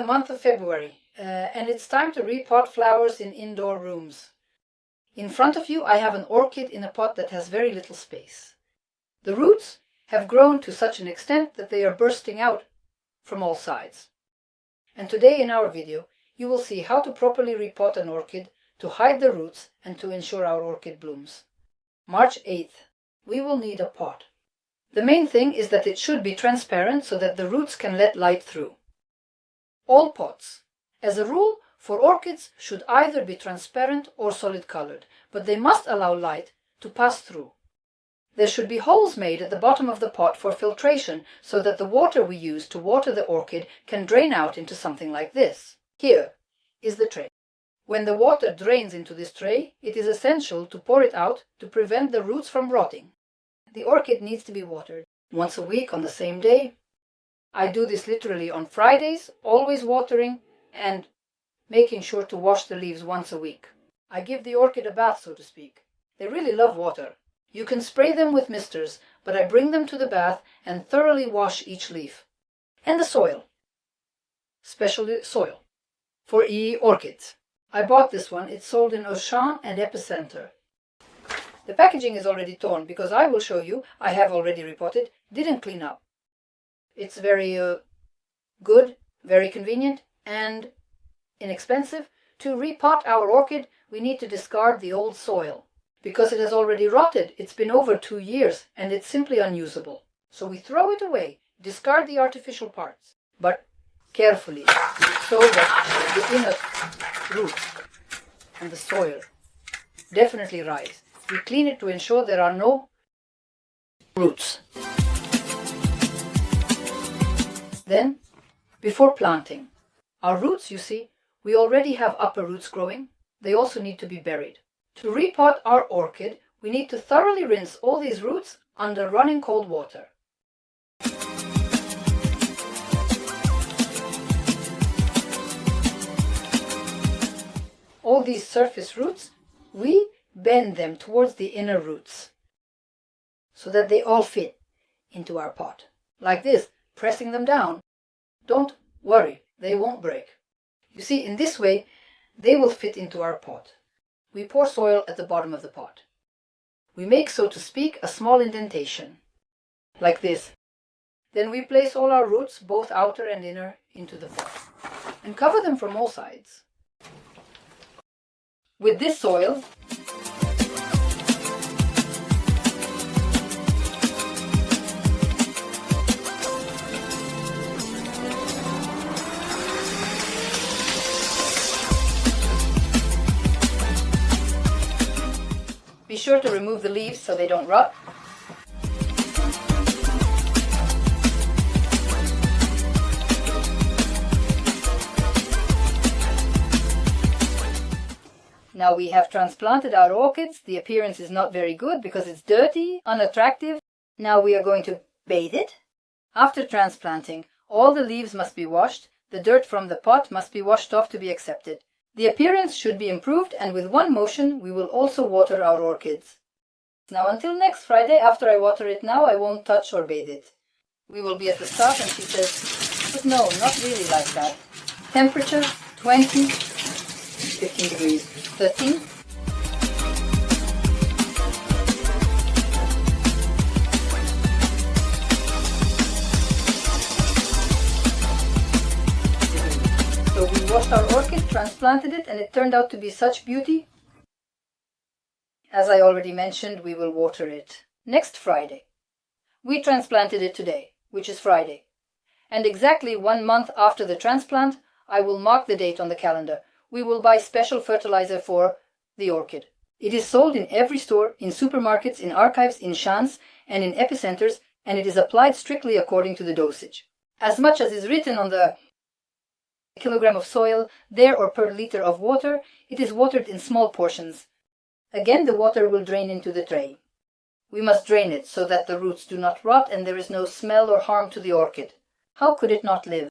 month of February, and it's time to repot flowers in indoor rooms. In front of you I have an orchid in a pot that has very little space. The roots have grown to such an extent that they are bursting out from all sides. And today in our video you will see how to properly repot an orchid to hide the roots and to ensure our orchid blooms. March 8th. We will need a pot. The main thing is that it should be transparent so that the roots can let light through. All pots, as a rule, for orchids should either be transparent or solid colored, but they must allow light to pass through. There should be holes made at the bottom of the pot for filtration so that the water we use to water the orchid can drain out into something like this. Here is the tray. When the water drains into this tray, it is essential to pour it out to prevent the roots from rotting. The orchid needs to be watered once a week on the same day. I do this literally on Fridays, always watering and making sure to wash the leaves once a week. I give the orchid a bath, so to speak. They really love water. You can spray them with misters, but I bring them to the bath and thoroughly wash each leaf. And the soil. Special soil for orchids. I bought this one. It's sold in Orchid and Epicenter. The packaging is already torn because I will show you, I have already repotted, didn't clean up. It's very good, very convenient and inexpensive. To repot our orchid, we need to discard the old soil. Because it has already rotted, it's been over 2 years and it's simply unusable. So we throw it away, discard the artificial parts, but carefully, so that the inner roots and the soil definitely rise. We clean it to ensure there are no roots. Then, before planting, our roots, you see, we already have upper roots growing. They also need to be buried. To repot our orchid, we need to thoroughly rinse all these roots under running cold water. All these surface roots, we bend them towards the inner roots so that they all fit into our pot. Like this, pressing them down. Don't worry, they won't break. You see, in this way, they will fit into our pot. We pour soil at the bottom of the pot. We make, so to speak, a small indentation, like this. Then we place all our roots, both outer and inner, into the pot, and cover them from all sides. With this soil, be sure to remove the leaves so they don't rot. Now we have transplanted our orchids. The appearance is not very good because it's dirty, unattractive. Now we are going to bathe it. After transplanting, all the leaves must be washed. The dirt from the pot must be washed off to be accepted. The appearance should be improved, and with one motion we will also water our orchids. Now until next Friday, after I water it now, I won't touch or bathe it. We will be at the start and she says, but no, not really like that. Temperature 20, 15 degrees, 13. So we washed our orchid, transplanted it, and it turned out to be such beauty. As I already mentioned, we will water it next Friday. We transplanted it today, which is Friday. And exactly 1 month after the transplant, I will mark the date on the calendar. We will buy special fertilizer for the orchid. It is sold in every store, in supermarkets, in archives, in shans, and in epicenters, and it is applied strictly according to the dosage. As much as is written on the kilogram of soil there or per liter of water, it is watered in small portions. Again, the water will drain into the tray. We must drain it so that the roots do not rot and there is no smell or harm to the orchid. How could it not live?